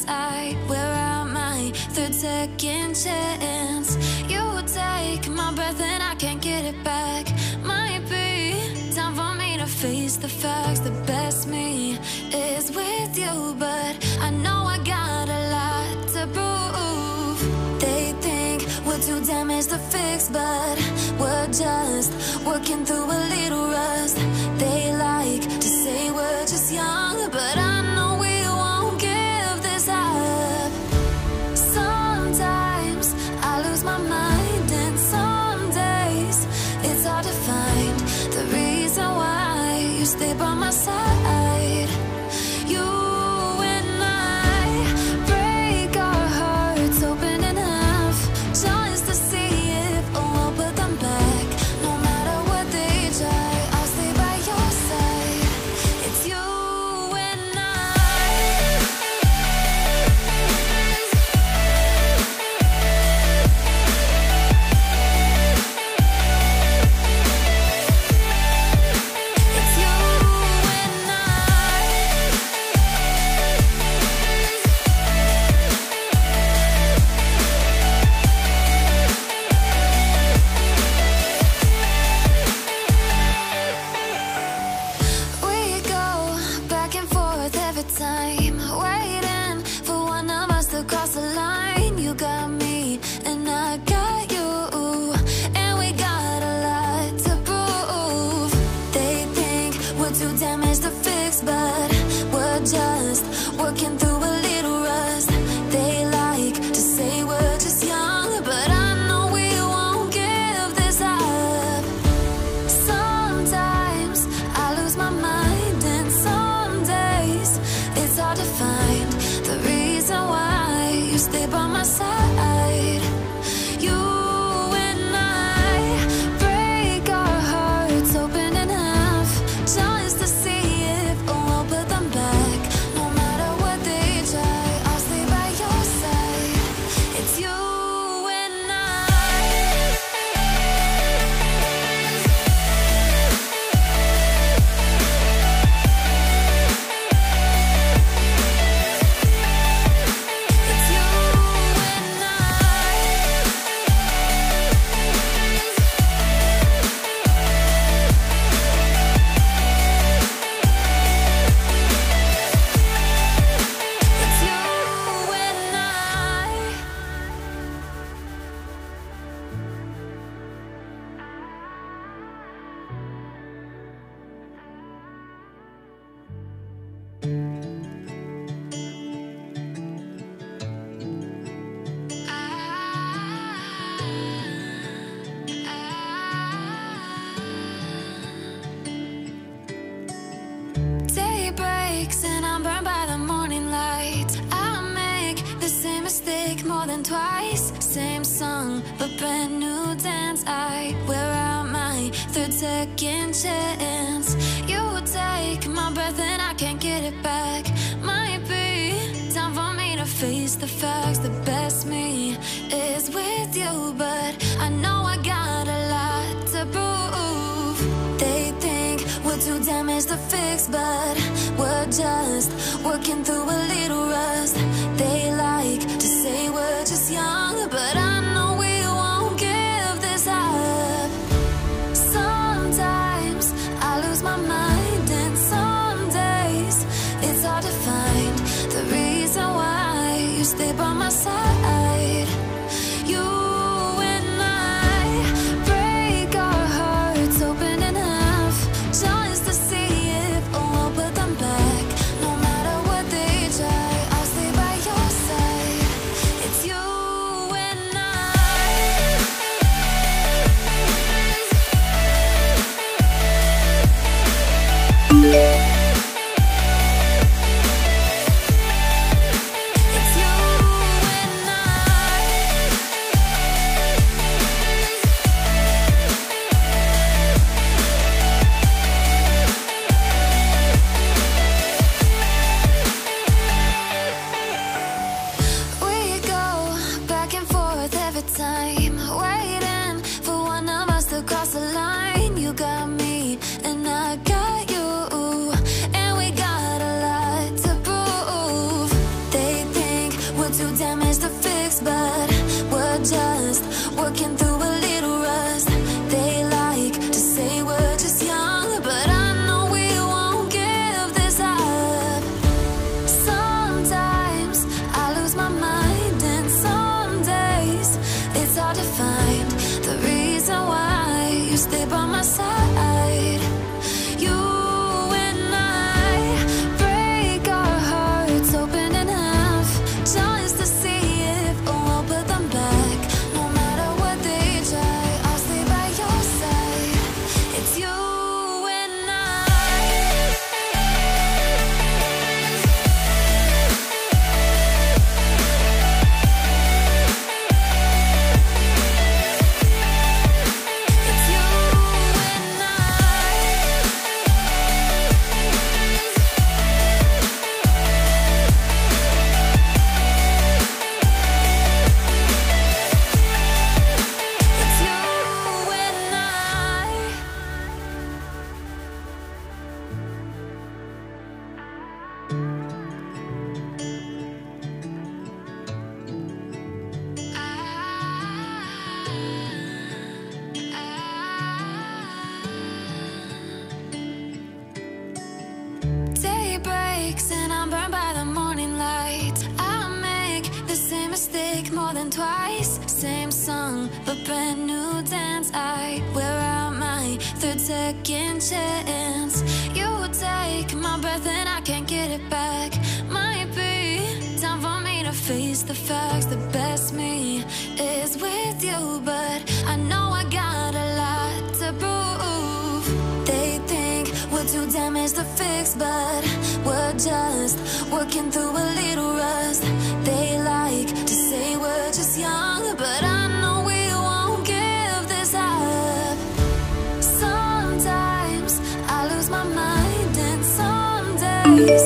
dance. I wear out my third second chance. You take my breath and I can't get it back. Might be time for me to face the facts. The best me is with you, but I know I got a lot to prove. They think we're too damaged to fix, but we're just working through a little rust. They like to say we're just young, but I know we won't give this up. Sometimes I lose my mind, and some days it's hard to find the reason why you stay by my side. You and I break our hearts open enough just to see if we'll put them back. No matter what they try, I'll stay by your side. It's you and I. It's you and I. We go back and forth every time, waiting for one of us to cross the line. You got me and I got you, and we got a lot to prove. They think we're too damaged to fix, but we're just working through a little rust. They like to say we're just young, but I know we won't give this up. Sometimes I lose my mind, and some days it's hard to find the reason why you stay by my side. You and I break our hearts open enough just to see if we'll put them back. No matter what they try, I'll stay by your side. It's you and I. It's you and I. It's you and I. Day breaks and I'm burned by the morning light. I make the same mistake more than twice. Same song, but brand new dance. I wear out my third second chance. You take my breath and I can't get it back. Might be time for me to face the facts. The best me is with you, but I know I got a lot to prove. They think we're too damaged to fix, but we're just working through a little rust. They like to say we're just young, but I know we won't give this up. Sometimes I lose my mind, and some days it's hard to find the reason why you stay by my side. You and I break our hearts open enough just to see if we'll put them back. No matter what they try, I'll stay by your side. It's you and I. It's you and I. We go back and forth every time, waiting for one of us to cross the line. You got me and I got you, and we got a lot to prove. They think You stay by my side. You and I break our hearts open in half, just to see if we'll put them back. No matter what they try, I'll stay by your side. It's you and I. It's you and It's you and I. Day breaks and I'm burned by the morning light. I make the same mistake more than twice. Same song, but brand new dance. I wear out my third second chance. You take my breath and I can't get it back. Might be time for me to face the facts. The best me is with you, but I know I got a lot to prove. They think we're too damaged to fix, but we're just working through a little rust. They like to say we're just young, but I know we won't give this up. Sometimes I lose my mind, and some days